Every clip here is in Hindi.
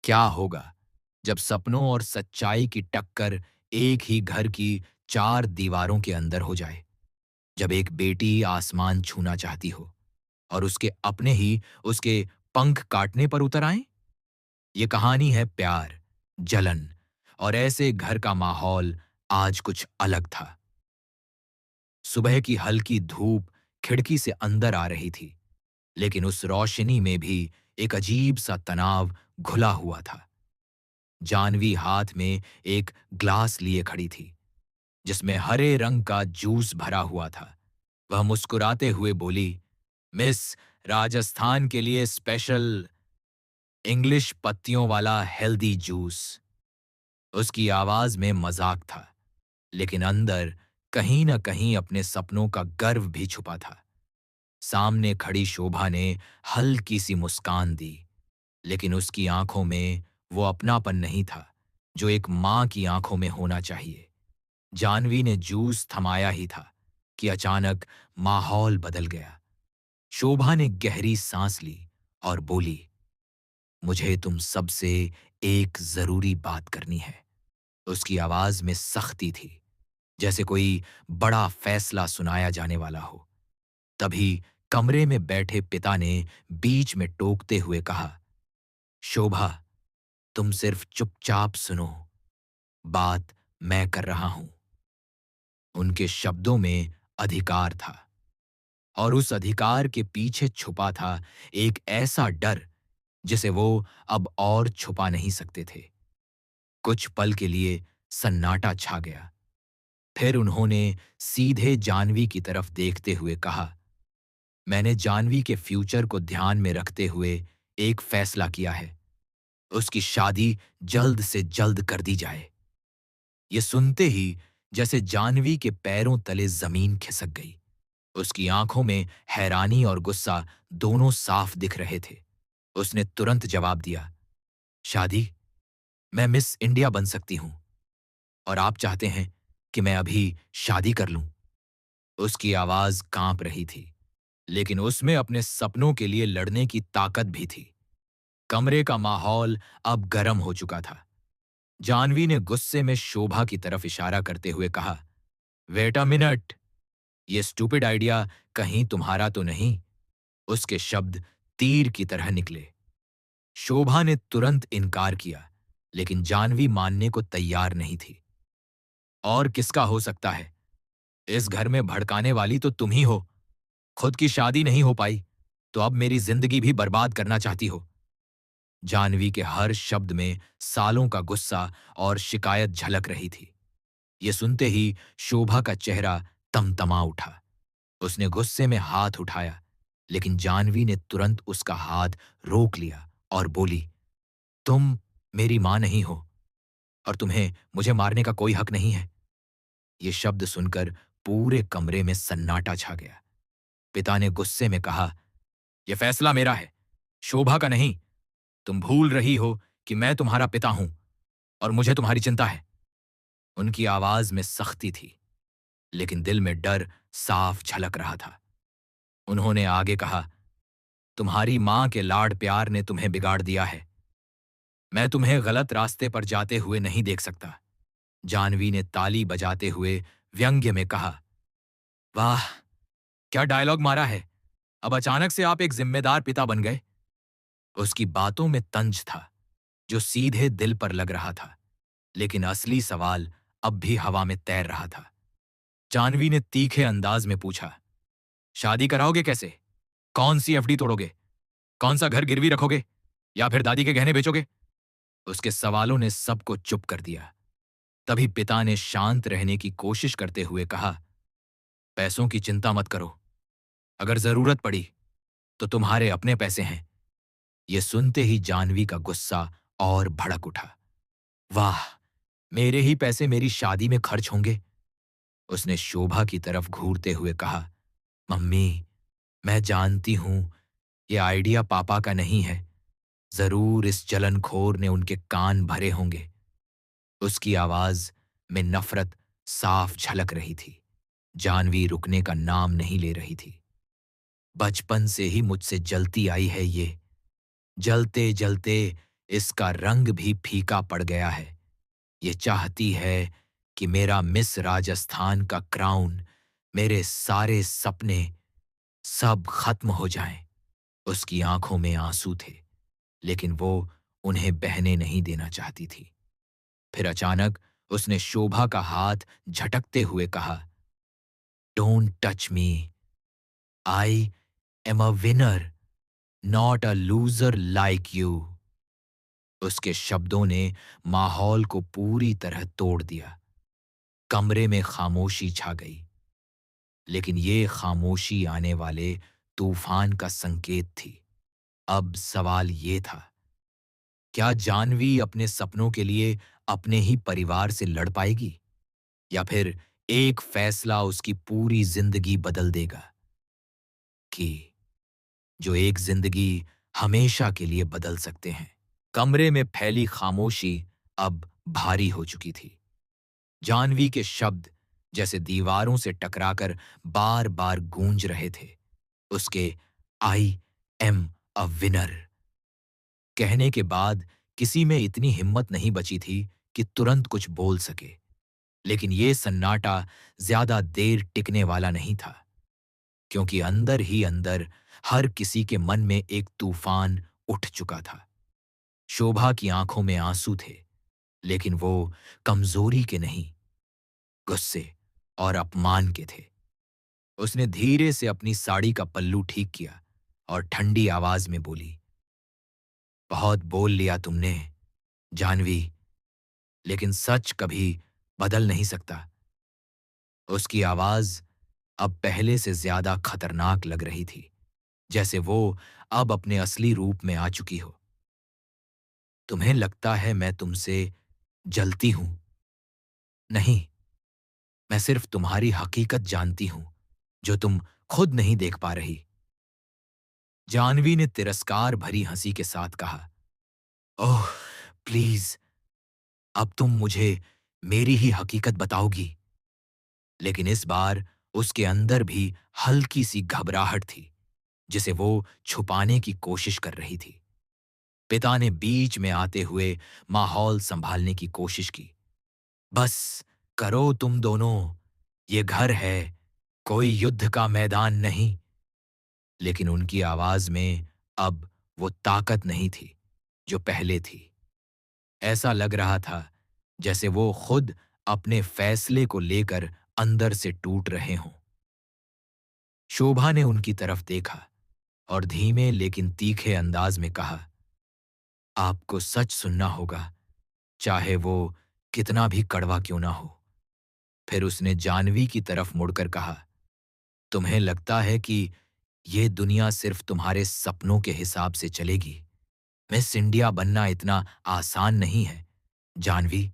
क्या होगा जब सपनों और सच्चाई की टक्कर एक ही घर की चार दीवारों के अंदर हो जाए? जब एक बेटी आसमान छूना चाहती हो और उसके अपने ही उसके पंख काटने पर उतर आएं? ये कहानी है प्यार, जलन और ऐसे घर का माहौल आज कुछ अलग था। सुबह की हल्की धूप खिड़की से अंदर आ रही थी, लेकिन उस रोशनी में भी एक अजीब सा तनाव घुला हुआ था। जानवी हाथ में एक ग्लास लिए खड़ी थी, जिसमें हरे रंग का जूस भरा हुआ था। वह मुस्कुराते हुए बोली, मिस, राजस्थान के लिए स्पेशल इंग्लिश पत्तियों वाला हेल्दी जूस। उसकी आवाज में मजाक था, लेकिन अंदर कहीं न कहीं अपने सपनों का गर्व भी छुपा था। सामने खड़ी शोभा ने हल्की सी मुस्कान दी, लेकिन उसकी आंखों में वो अपनापन नहीं था जो एक मां की आंखों में होना चाहिए। जानवी ने जूस थमाया ही था कि अचानक माहौल बदल गया। शोभा ने गहरी सांस ली और बोली, मुझे तुम सबसे एक जरूरी बात करनी है। उसकी आवाज में सख्ती थी, जैसे कोई बड़ा फैसला सुनाया जाने वाला हो। तभी कमरे में बैठे पिता ने बीच में टोकते हुए कहा, शोभा, तुम सिर्फ चुपचाप सुनो, बात मैं कर रहा हूं। उनके शब्दों में अधिकार था, और उस अधिकार के पीछे छुपा था एक ऐसा डर जिसे वो अब और छुपा नहीं सकते थे। कुछ पल के लिए सन्नाटा छा गया। फिर उन्होंने सीधे जानवी की तरफ देखते हुए कहा, मैंने जानवी के फ्यूचर को ध्यान में रखते हुए एक फैसला किया है। उसकी शादी जल्द से जल्द कर दी जाए। ये सुनते ही जैसे जानवी के पैरों तले जमीन खिसक गई। उसकी आंखों में हैरानी और गुस्सा दोनों साफ दिख रहे थे। उसने तुरंत जवाब दिया, शादी? मैं मिस इंडिया बन सकती हूं, और आप चाहते हैं कि मैं अभी शादी कर लूं? उसकी आवाज कांप रही थी, लेकिन उसमें अपने सपनों के लिए लड़ने की ताकत भी थी। कमरे का माहौल अब गर्म हो चुका था। जानवी ने गुस्से में शोभा की तरफ इशारा करते हुए कहा, वेट अ मिनट, ये स्टूपिड आइडिया कहीं तुम्हारा तो नहीं? उसके शब्द तीर की तरह निकले। शोभा ने तुरंत इनकार किया, लेकिन जानवी मानने को तैयार नहीं थी। और किसका हो सकता है? इस घर में भड़काने वाली तो तुम ही हो। खुद की शादी नहीं हो पाई, तो अब मेरी जिंदगी भी बर्बाद करना चाहती हो। जानवी के हर शब्द में सालों का गुस्सा और शिकायत झलक रही थी। ये सुनते ही शोभा का चेहरा तमतमा उठा। उसने गुस्से में हाथ उठाया, लेकिन जानवी ने तुरंत उसका हाथ रोक लिया और बोली, तुम मेरी मां नहीं हो, और तुम्हें मुझे मारने का कोई हक नहीं है। ये शब्द सुनकर पूरे कमरे में सन्नाटा छा गया। पिता ने गुस्से में कहा, यह फैसला मेरा है, शोभा का नहीं। तुम भूल रही हो कि मैं तुम्हारा पिता हूं, और मुझे तुम्हारी चिंता है। उनकी आवाज में सख्ती थी, लेकिन दिल में डर साफ झलक रहा था। उन्होंने आगे कहा, तुम्हारी मां के लाड प्यार ने तुम्हें बिगाड़ दिया है। मैं तुम्हें गलत रास्ते पर जाते हुए नहीं देख सकता। जानवी ने ताली बजाते हुए व्यंग्य में कहा, वाह, क्या डायलॉग मारा है। अब अचानक से आप एक जिम्मेदार पिता बन गए। उसकी बातों में तंज था, जो सीधे दिल पर लग रहा था, लेकिन असली सवाल अब भी हवा में तैर रहा था। जानवी ने तीखे अंदाज में पूछा, शादी कराओगे कैसे? कौन सी एफडी तोड़ोगे? कौन सा घर गिरवी रखोगे? या फिर दादी के गहने बेचोगे? उसके सवालों ने सबको चुप कर दिया। तभी पिता ने शांत रहने की कोशिश करते हुए कहा, पैसों की चिंता मत करो। अगर जरूरत पड़ी तो तुम्हारे अपने पैसे हैं। यह सुनते ही जानवी का गुस्सा और भड़क उठा। वाह, मेरे ही पैसे मेरी शादी में खर्च होंगे? उसने शोभा की तरफ घूरते हुए कहा, मम्मी, मैं जानती हूं ये आइडिया पापा का नहीं है। जरूर इस जलनखोर ने उनके कान भरे होंगे। उसकी आवाज में नफरत साफ झलक रही थी। जानवी रुकने का नाम नहीं ले रही थी। बचपन से ही मुझसे जलती आई है ये। जलते जलते इसका रंग भी फीका पड़ गया है। ये चाहती है कि मेरा मिस राजस्थान का क्राउन, मेरे सारे सपने सब खत्म हो जाएं। उसकी आंखों में आंसू थे, लेकिन वो उन्हें बहने नहीं देना चाहती थी। फिर अचानक उसने शोभा का हाथ झटकते हुए कहा, don't touch me, I am a winner, not a loser like you. उसके शब्दों ने माहौल को पूरी तरह तोड़ दिया। कमरे में खामोशी छा गई, लेकिन ये खामोशी आने वाले तूफान का संकेत थी। अब सवाल ये था, क्या जानवी अपने सपनों के लिए अपने ही परिवार से लड़ पाएगी, या फिर एक फैसला उसकी पूरी जिंदगी बदल देगा? कि जो एक जिंदगी हमेशा के लिए बदल सकते हैं। कमरे में फैली खामोशी अब भारी हो चुकी थी। जानवी के शब्द जैसे दीवारों से टकराकर बार बार गूंज रहे थे। उसके आई एम अ विनर कहने के बाद किसी में इतनी हिम्मत नहीं बची थी कि तुरंत कुछ बोल सके। लेकिन यह सन्नाटा ज्यादा देर टिकने वाला नहीं था, क्योंकि अंदर ही अंदर हर किसी के मन में एक तूफान उठ चुका था। शोभा की आंखों में आंसू थे, लेकिन वो कमजोरी के नहीं, गुस्से और अपमान के थे। उसने धीरे से अपनी साड़ी का पल्लू ठीक किया और ठंडी आवाज में बोली, बहुत बोल लिया तुमने जानवी, लेकिन सच कभी बदल नहीं सकता। उसकी आवाज अब पहले से ज्यादा खतरनाक लग रही थी, जैसे वो अब अपने असली रूप में आ चुकी हो। तुम्हें लगता है मैं तुमसे जलती हूं? नहीं, मैं सिर्फ तुम्हारी हकीकत जानती हूं, जो तुम खुद नहीं देख पा रही। जानवी ने तिरस्कार भरी हंसी के साथ कहा, ओह प्लीज, अब तुम मुझे मेरी ही हकीकत बताओगी। लेकिन इस बार उसके अंदर भी हल्की सी घबराहट थी, जिसे वो छुपाने की कोशिश कर रही थी। पिता ने बीच में आते हुए माहौल संभालने की कोशिश की। बस करो तुम दोनों, ये घर है, कोई युद्ध का मैदान नहीं। लेकिन उनकी आवाज में अब वो ताकत नहीं थी जो पहले थी। ऐसा लग रहा था जैसे वो खुद अपने फैसले को लेकर अंदर से टूट रहे हों। शोभा ने उनकी तरफ देखा और धीमे लेकिन तीखे अंदाज में कहा, आपको सच सुनना होगा, चाहे वो कितना भी कड़वा क्यों ना हो। फिर उसने जानवी की तरफ मुड़कर कहा, तुम्हें लगता है कि ये दुनिया सिर्फ तुम्हारे सपनों के हिसाब से चलेगी? मिस इंडिया बनना इतना आसान नहीं है जानवी।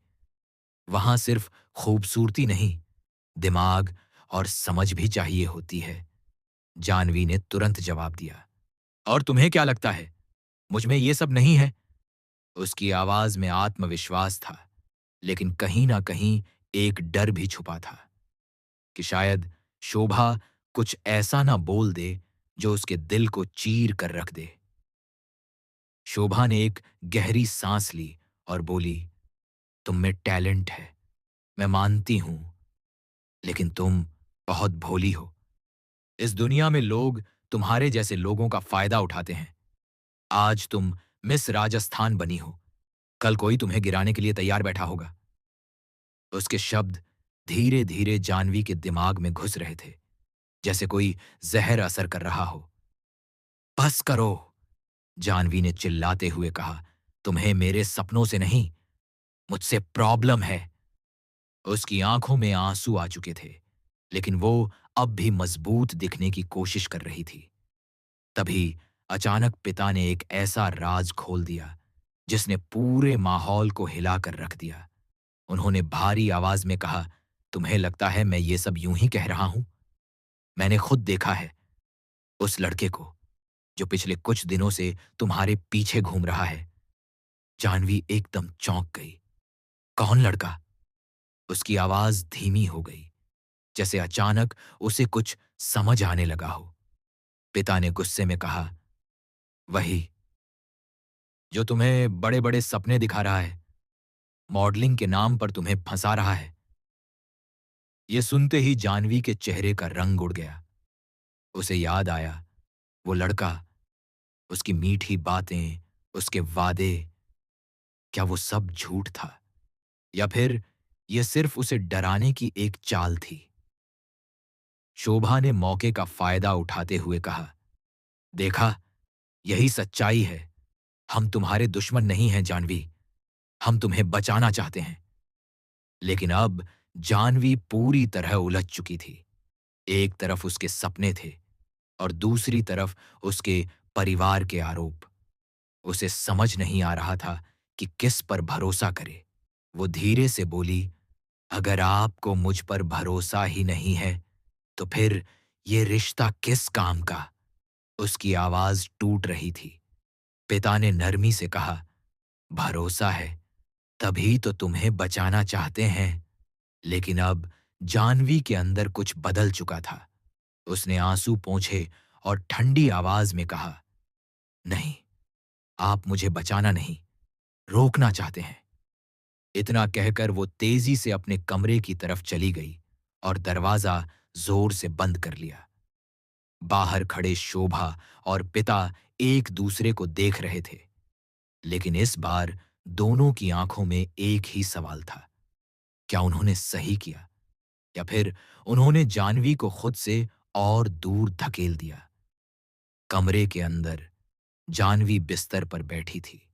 वहां सिर्फ खूबसूरती नहीं, दिमाग और समझ भी चाहिए होती है। जानवी ने तुरंत जवाब दिया, और तुम्हें क्या लगता है, मुझ में ये सब नहीं है? उसकी आवाज में आत्मविश्वास था, लेकिन कहीं ना कहीं एक डर भी छुपा था कि शायद शोभा कुछ ऐसा ना बोल दे जो उसके दिल को चीर कर रख दे। शोभा ने एक गहरी सांस ली और बोली, तुम में टैलेंट है, मैं मानती हूं, लेकिन तुम बहुत भोली हो। इस दुनिया में लोग तुम्हारे जैसे लोगों का फायदा उठाते हैं। आज तुम मिस राजस्थान बनी हो, कल कोई तुम्हें गिराने के लिए तैयार बैठा होगा। उसके शब्द धीरे धीरे जानवी के दिमाग में घुस रहे थे, जैसे कोई जहर असर कर रहा हो। बस करो, जानवी ने चिल्लाते हुए कहा, तुम्हें मेरे सपनों से नहीं, मुझसे प्रॉब्लम है। उसकी आंखों में आंसू आ चुके थे, लेकिन वो अब भी मजबूत दिखने की कोशिश कर रही थी। तभी अचानक पिता ने एक ऐसा राज खोल दिया जिसने पूरे माहौल को हिलाकर रख दिया। उन्होंने भारी आवाज में कहा, तुम्हें लगता है मैं ये सब यूं ही कह रहा हूं? मैंने खुद देखा है उस लड़के को जो पिछले कुछ दिनों से तुम्हारे पीछे घूम रहा है। जानवी एकदम चौंक गई। कौन लड़का? उसकी आवाज धीमी हो गई, जैसे अचानक उसे कुछ समझ आने लगा हो। पिता ने गुस्से में कहा, वही जो तुम्हें बड़े-बड़े सपने दिखा रहा है, मॉडलिंग के नाम पर तुम्हें फंसा रहा है। ये सुनते ही जानवी के चेहरे का रंग उड़ गया। उसे याद आया, वो लड़का, उसकी मीठी बातें, उसके वादे, क्या वो सब झूठ था? या फिर ये सिर्फ उसे डराने की एक चाल थी? शोभा ने मौके का फायदा उठाते हुए कहा, देखा, यही सच्चाई है। हम तुम्हारे दुश्मन नहीं हैं जानवी, हम तुम्हें बचाना चाहते हैं। लेकिन अब जानवी पूरी तरह उलझ चुकी थी। एक तरफ उसके सपने थे और दूसरी तरफ उसके परिवार के आरोप। उसे समझ नहीं आ रहा था कि किस पर भरोसा करे। वो धीरे से बोली, अगर आपको मुझ पर भरोसा ही नहीं है, तो फिर ये रिश्ता किस काम का? उसकी आवाज टूट रही थी। पिता ने नरमी से कहा, भरोसा है, तभी तो तुम्हें बचाना चाहते हैं। लेकिन अब जानवी के अंदर कुछ बदल चुका था। उसने आंसू पोंछे और ठंडी आवाज में कहा, नहीं, आप मुझे बचाना नहीं, रोकना चाहते हैं। इतना कहकर वो तेजी से अपने कमरे की तरफ चली गई और दरवाजा जोर से बंद कर लिया। बाहर खड़े शोभा और पिता एक दूसरे को देख रहे थे, लेकिन इस बार दोनों की आंखों में एक ही सवाल था, क्या उन्होंने सही किया या फिर उन्होंने जानवी को खुद से और दूर धकेल दिया? कमरे के अंदर जानवी बिस्तर पर बैठी थी।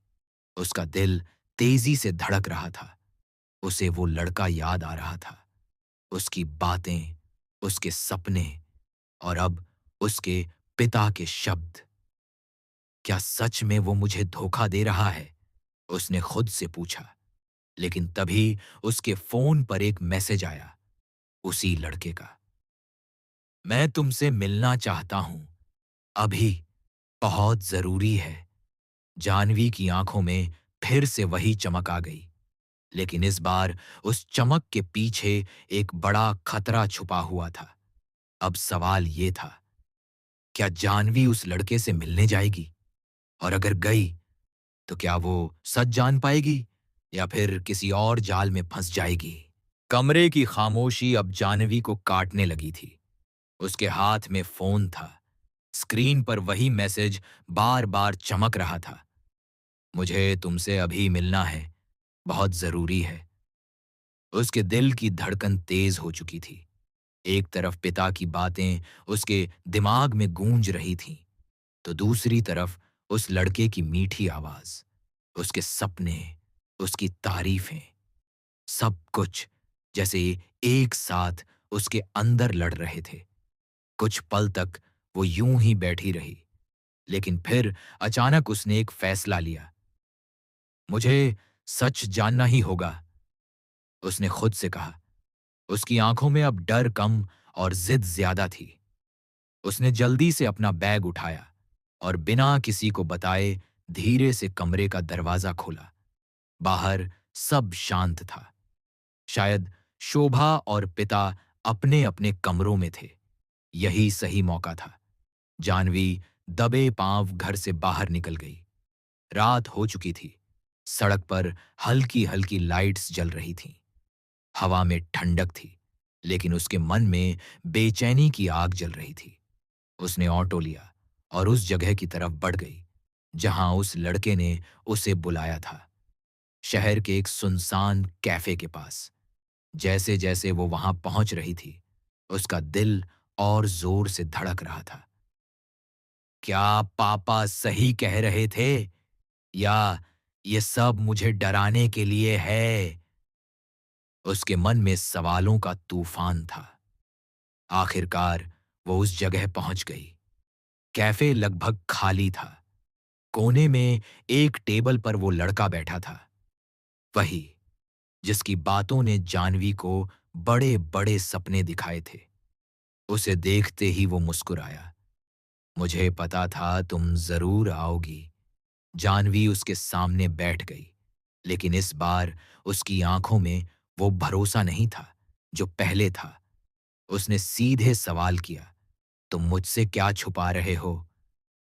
उसका दिल तेजी से धड़क रहा था। उसे वो लड़का याद आ रहा था, उसकी बातें, उसके सपने और अब उसके पिता के शब्द। क्या सच में वो मुझे धोखा दे रहा है? उसने खुद से पूछा। लेकिन तभी उसके फोन पर एक मैसेज आया, उसी लड़के का। मैं तुमसे मिलना चाहता हूं, अभी, बहुत जरूरी है। जानवी की आंखों में फिर से वही चमक आ गई, लेकिन इस बार उस चमक के पीछे एक बड़ा खतरा छुपा हुआ था। अब सवाल ये था, क्या जानवी उस लड़के से मिलने जाएगी? और अगर गई, तो क्या वो सच जान पाएगी या फिर किसी और जाल में फंस जाएगी? कमरे की खामोशी अब जानवी को काटने लगी थी। उसके हाथ में फोन था। स्क्रीन पर वही मैसेज बार बार चमक रहा था, मुझे तुमसे अभी मिलना है, बहुत जरूरी है। उसके दिल की धड़कन तेज हो चुकी थी। एक तरफ पिता की बातें उसके दिमाग में गूंज रही थीं, तो दूसरी तरफ उस लड़के की मीठी आवाज, उसके सपने, उसकी तारीफें, सब कुछ जैसे एक साथ उसके अंदर लड़ रहे थे। कुछ पल तक वो यूं ही बैठी रही, लेकिन फिर अचानक उसने एक फैसला लिया। मुझे सच जानना ही होगा, उसने खुद से कहा। उसकी आंखों में अब डर कम और जिद ज्यादा थी। उसने जल्दी से अपना बैग उठाया और बिना किसी को बताए धीरे से कमरे का दरवाजा खोला। बाहर सब शांत था। शायद शोभा और पिता अपने अपने कमरों में थे। यही सही मौका था। जानवी दबे पांव घर से बाहर निकल गई। रात हो चुकी थी। सड़क पर हल्की हल्की लाइट्स जल रही थीं। हवा में ठंडक थी, लेकिन उसके मन में बेचैनी की आग जल रही थी। उसने ऑटो लिया और उस जगह की तरफ बढ़ गई जहां उस लड़के ने उसे बुलाया था, शहर के एक सुनसान कैफे के पास। जैसे जैसे वो वहां पहुंच रही थी, उसका दिल और जोर से धड़क रहा था। क्या पापा सही कह रहे थे या ये सब मुझे डराने के लिए है? उसके मन में सवालों का तूफान था। आखिरकार वो उस जगह पहुंच गई। कैफे लगभग खाली था। कोने में एक टेबल पर वो लड़का बैठा था, वही जिसकी बातों ने जानवी को बड़े बड़े सपने दिखाए थे। उसे देखते ही वो मुस्कुराया। मुझे पता था तुम जरूर आओगी। जानवी उसके सामने बैठ गई, लेकिन इस बार उसकी आंखों में वो भरोसा नहीं था जो पहले था। उसने सीधे सवाल किया, तुम मुझसे क्या छुपा रहे हो?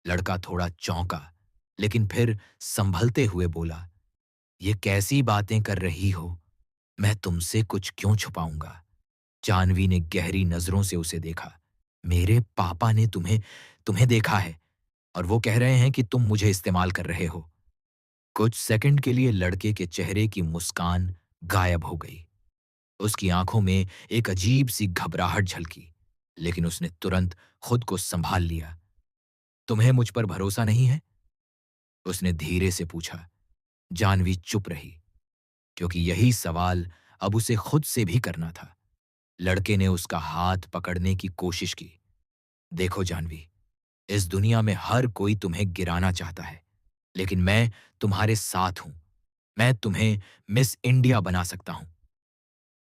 लड़का थोड़ा चौंका, लेकिन फिर संभलते हुए बोला, ये कैसी बातें कर रही हो? मैं तुमसे कुछ क्यों छुपाऊंगा? जानवी ने गहरी नजरों से उसे देखा। मेरे पापा ने तुम्हें तुम्हें देखा है और वो कह रहे हैं कि तुम मुझे इस्तेमाल कर रहे हो। कुछ सेकंड के लिए लड़के के चेहरे की मुस्कान गायब हो गई। उसकी आंखों में एक अजीब सी घबराहट झलकी, लेकिन उसने तुरंत खुद को संभाल लिया। तुम्हें मुझ पर भरोसा नहीं है? उसने धीरे से पूछा। जानवी चुप रही, क्योंकि यही सवाल अब उसे खुद से भी करना था। लड़के ने उसका हाथ पकड़ने की कोशिश की। देखो जानवी, इस दुनिया में हर कोई तुम्हें गिराना चाहता है, लेकिन मैं तुम्हारे साथ हूं। मैं तुम्हें मिस इंडिया बना सकता हूं।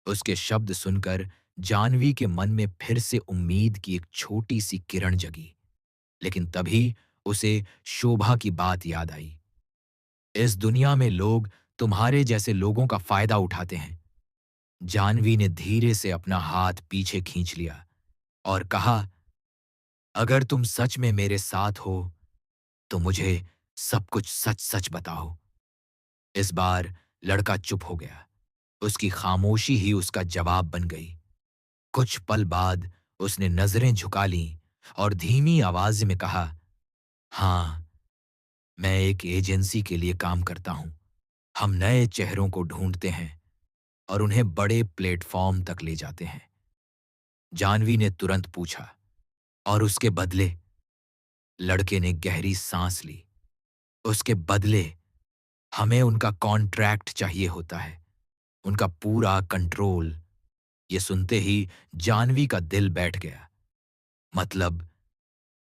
उसके शब्द सुनकर जानवी के मन में फिर से उम्मीद की एक छोटी सी किरण जगी, लेकिन तभी उसे शोभा की बात याद आई। इस दुनिया में लोग तुम्हारे जैसे लोगों का फायदा उठाते हैं। जानवी ने धीरे से अपना हाथ पीछे खींच लिया और कहा, अगर तुम सच में मेरे साथ हो तो मुझे सब कुछ सच सच बताओ। इस बार लड़का चुप हो गया। उसकी खामोशी ही उसका जवाब बन गई। कुछ पल बाद उसने नजरें झुका लीं और धीमी आवाज में कहा, हाँ, मैं एक एजेंसी के लिए काम करता हूं। हम नए चेहरों को ढूंढते हैं और उन्हें बड़े प्लेटफॉर्म तक ले जाते हैं। जानवी ने तुरंत पूछा, और उसके बदले? लड़के ने गहरी सांस ली। उसके बदले हमें उनका कॉन्ट्रैक्ट चाहिए होता है, उनका पूरा कंट्रोल। ये सुनते ही जानवी का दिल बैठ गया। मतलब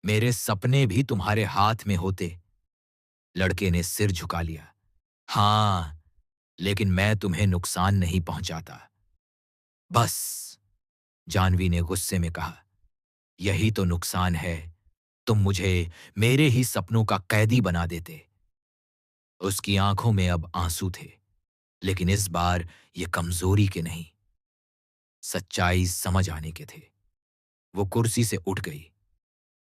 मेरे सपने भी तुम्हारे हाथ में होते? लड़के ने सिर झुका लिया। हाँ, लेकिन मैं तुम्हें नुकसान नहीं पहुंचाता। बस, जानवी ने गुस्से में कहा, यही तो नुकसान है। तुम मुझे मेरे ही सपनों का कैदी बना देते। उसकी आंखों में अब आंसू थे, लेकिन इस बार ये कमजोरी के नहीं, सच्चाई समझ आने के थे। वो कुर्सी से उठ गई।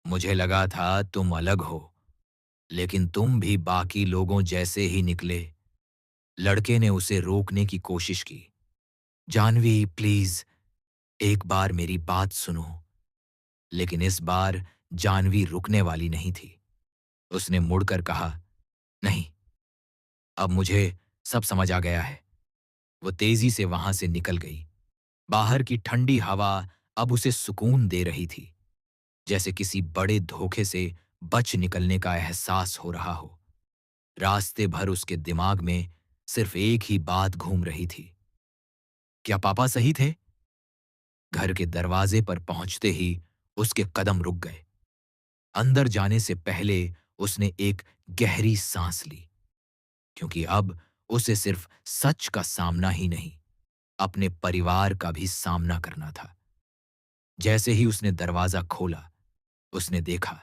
मुझे लगा था तुम अलग हो, लेकिन तुम भी बाकी लोगों जैसे ही निकले। लड़के ने उसे रोकने की कोशिश की। जानवी, प्लीज, एक बार मेरी बात सुनो। लेकिन इस बार जानवी रुकने वाली नहीं थी। उसने मुड़कर कहा, नहीं, अब मुझे सब समझ आ गया है। वो तेजी से वहां से निकल गई। बाहर की ठंडी हवा अब उसे सुकून दे रही थी, जैसे किसी बड़े धोखे से बच निकलने का एहसास हो रहा हो। रास्ते भर उसके दिमाग में सिर्फ एक ही बात घूम रही थी, क्या पापा सही थे? घर के दरवाजे पर पहुंचते ही उसके कदम रुक गए। अंदर जाने से पहले उसने एक गहरी सांस ली, क्योंकि अब उसे सिर्फ सच का सामना ही नहीं, अपने परिवार का भी सामना करना था। जैसे ही उसने दरवाजा खोला, उसने देखा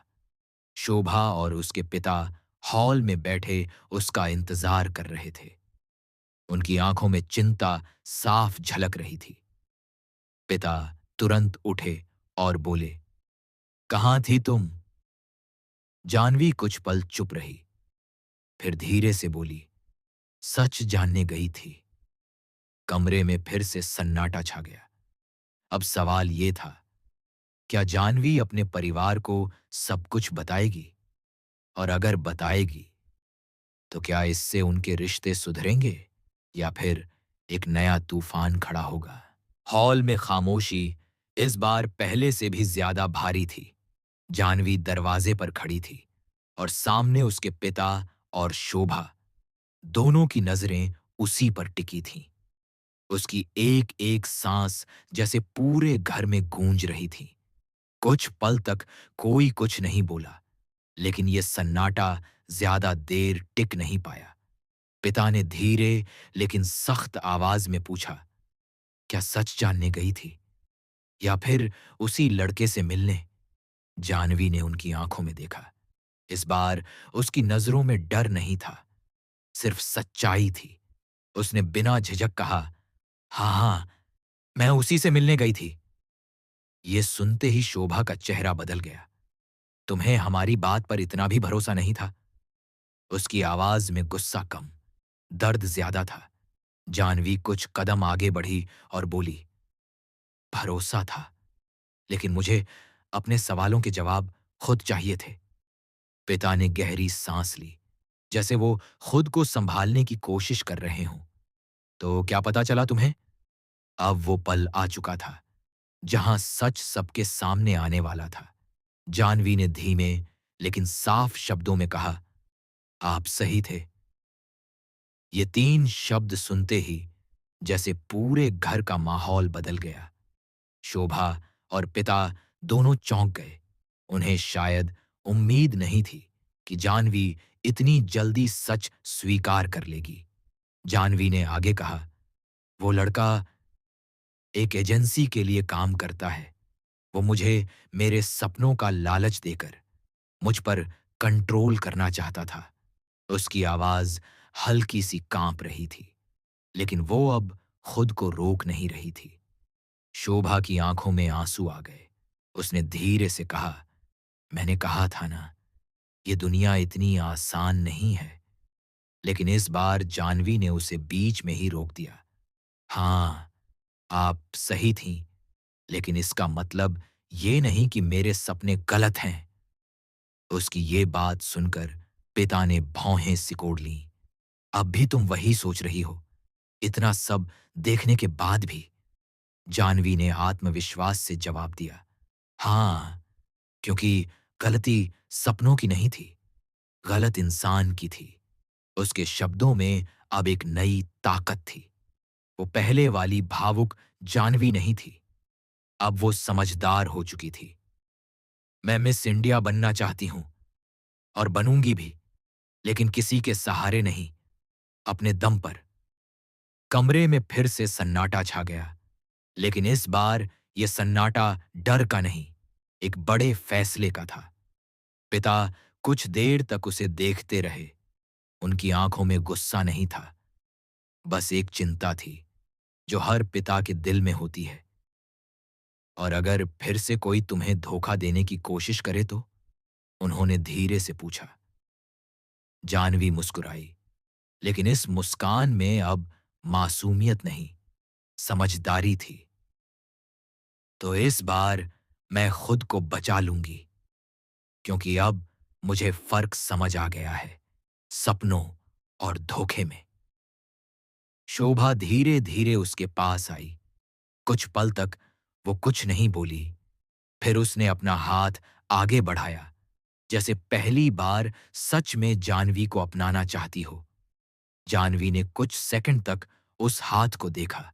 शोभा और उसके पिता हॉल में बैठे उसका इंतजार कर रहे थे। उनकी आंखों में चिंता साफ झलक रही थी। पिता तुरंत उठे और बोले, कहाँ थी तुम? जानवी कुछ पल चुप रही, फिर धीरे से बोली, सच जानने गई थी। कमरे में फिर से सन्नाटा छा गया। अब सवाल ये था, क्या जानवी अपने परिवार को सब कुछ बताएगी? और अगर बताएगी, तो क्या इससे उनके रिश्ते सुधरेंगे या फिर एक नया तूफान खड़ा होगा? हॉल में खामोशी इस बार पहले से भी ज्यादा भारी थी। जानवी दरवाजे पर खड़ी थी और सामने उसके पिता और शोभा, दोनों की नजरें उसी पर टिकी थीं। उसकी एक एक सांस जैसे पूरे घर में गूंज रही थी। कुछ पल तक कोई कुछ नहीं बोला, लेकिन यह सन्नाटा ज्यादा देर टिक नहीं पाया। पिता ने धीरे लेकिन सख्त आवाज में पूछा, क्या सच जानने गई थी या फिर उसी लड़के से मिलने? जानवी ने उनकी आंखों में देखा। इस बार उसकी नजरों में डर नहीं था, सिर्फ सच्चाई थी। उसने बिना झिझक कहा, हाँ हाँ, मैं उसी से मिलने गई थी। ये सुनते ही शोभा का चेहरा बदल गया। तुम्हें हमारी बात पर इतना भी भरोसा नहीं था? उसकी आवाज में गुस्सा कम, दर्द ज्यादा था। जानवी कुछ कदम आगे बढ़ी और बोली, भरोसा था, लेकिन मुझे अपने सवालों के जवाब खुद चाहिए थे। पिता ने गहरी सांस ली, जैसे वो खुद को संभालने की कोशिश कर रहे हों। तो क्या पता चला तुम्हें? अब वो पल आ चुका था जहां सच सबके सामने आने वाला था। जानवी ने धीमे लेकिन साफ शब्दों में कहा, आप सही थे। ये 3 शब्द सुनते ही जैसे पूरे घर का माहौल बदल गया। शोभा और पिता दोनों चौंक गए। उन्हें शायद उम्मीद नहीं थी कि जानवी इतनी जल्दी सच स्वीकार कर लेगी। जानवी ने आगे कहा, वो लड़का एक एजेंसी के लिए काम करता है। वो मुझे मेरे सपनों का लालच देकर मुझ पर कंट्रोल करना चाहता था। उसकी आवाज हल्की सी कांप रही थी, लेकिन वो अब खुद को रोक नहीं रही थी। शोभा की आंखों में आंसू आ गए। उसने धीरे से कहा, मैंने कहा था ना, ये दुनिया इतनी आसान नहीं है। लेकिन इस बार जानवी ने उसे बीच में ही रोक दिया। हाँ, आप सही थीं, लेकिन इसका मतलब ये नहीं कि मेरे सपने गलत हैं। उसकी ये बात सुनकर पिता ने भौहें सिकोड़ लीं। अब भी तुम वही सोच रही हो, इतना सब देखने के बाद भी? जानवी ने आत्मविश्वास से जवाब दिया, हाँ, क्योंकि गलती सपनों की नहीं थी, गलत इंसान की थी। उसके शब्दों में अब एक नई ताकत थी। वो पहले वाली भावुक जानवी नहीं थी, अब वो समझदार हो चुकी थी। मैं मिस इंडिया बनना चाहती हूं, और बनूंगी भी, लेकिन किसी के सहारे नहीं, अपने दम पर। कमरे में फिर से सन्नाटा छा गया, लेकिन इस बार यह सन्नाटा डर का नहीं, एक बड़े फैसले का था। पिता कुछ देर तक उसे देखते रहे। उनकी आंखों में गुस्सा नहीं था, बस एक चिंता थी जो हर पिता के दिल में होती है। और अगर फिर से कोई तुम्हें धोखा देने की कोशिश करे तो? उन्होंने धीरे से पूछा। जानवी मुस्कुराई, लेकिन इस मुस्कान में अब मासूमियत नहीं, समझदारी थी। तो इस बार मैं खुद को बचा लूंगी, क्योंकि अब मुझे फर्क समझ आ गया है, सपनों और धोखे में। शोभा धीरे धीरे उसके पास आई। कुछ पल तक वो कुछ नहीं बोली। फिर उसने अपना हाथ आगे बढ़ाया, जैसे पहली बार सच में जानवी को अपनाना चाहती हो। जानवी ने कुछ सेकंड तक उस हाथ को देखा।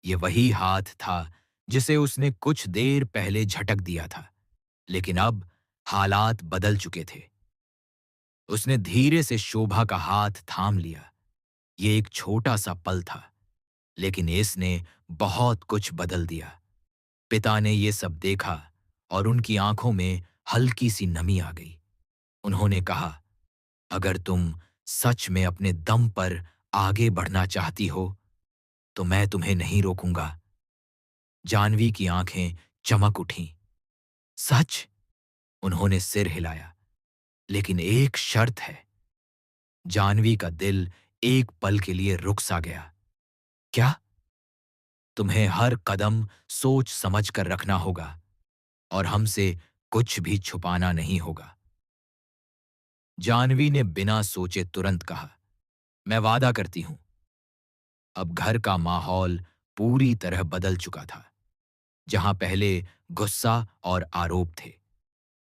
ये वही हाथ था जिसे उसने कुछ देर पहले झटक दिया था, लेकिन अब हालात बदल चुके थे। उसने धीरे से शोभा का हाथ थाम लिया। ये एक छोटा सा पल था, लेकिन इसने बहुत कुछ बदल दिया। पिता ने ये सब देखा और उनकी आंखों में हल्की सी नमी आ गई। उन्होंने कहा, अगर तुम सच में अपने दम पर आगे बढ़ना चाहती हो, तो मैं तुम्हें नहीं रोकूंगा। जानवी की आंखें चमक उठीं। सच? उन्होंने सिर हिलाया। लेकिन एक शर्त है। जानवी का दिल एक पल के लिए रुक सा गया। क्या? तुम्हें हर कदम सोच समझ कर रखना होगा, और हमसे कुछ भी छुपाना नहीं होगा। जानवी ने बिना सोचे तुरंत कहा, मैं वादा करती हूं। अब घर का माहौल पूरी तरह बदल चुका था। जहां पहले गुस्सा और आरोप थे,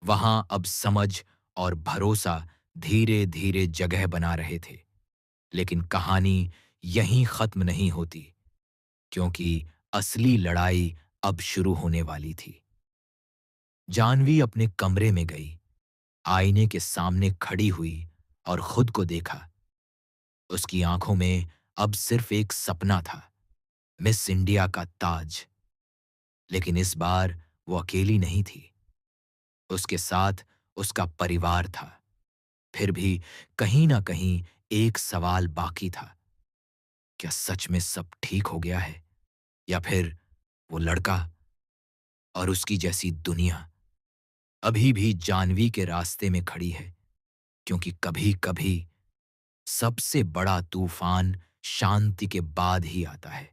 वहां अब समझ और भरोसा धीरे धीरे जगह बना रहे थे। लेकिन कहानी यहीं खत्म नहीं होती, क्योंकि असली लड़ाई अब शुरू होने वाली थी। जानवी अपने कमरे में गई, आईने के सामने खड़ी हुई और खुद को देखा। उसकी आंखों में अब सिर्फ एक सपना था, मिस इंडिया का ताज। लेकिन इस बार वो अकेली नहीं थी, उसके साथ उसका परिवार था। फिर भी कहीं ना कहीं एक सवाल बाकी था, क्या सच में सब ठीक हो गया है, या फिर वो लड़का और उसकी जैसी दुनिया अभी भी जानवी के रास्ते में खड़ी है? क्योंकि कभी कभी सबसे बड़ा तूफान शांति के बाद ही आता है।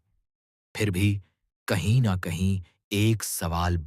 फिर भी कहीं न कहीं एक सवाल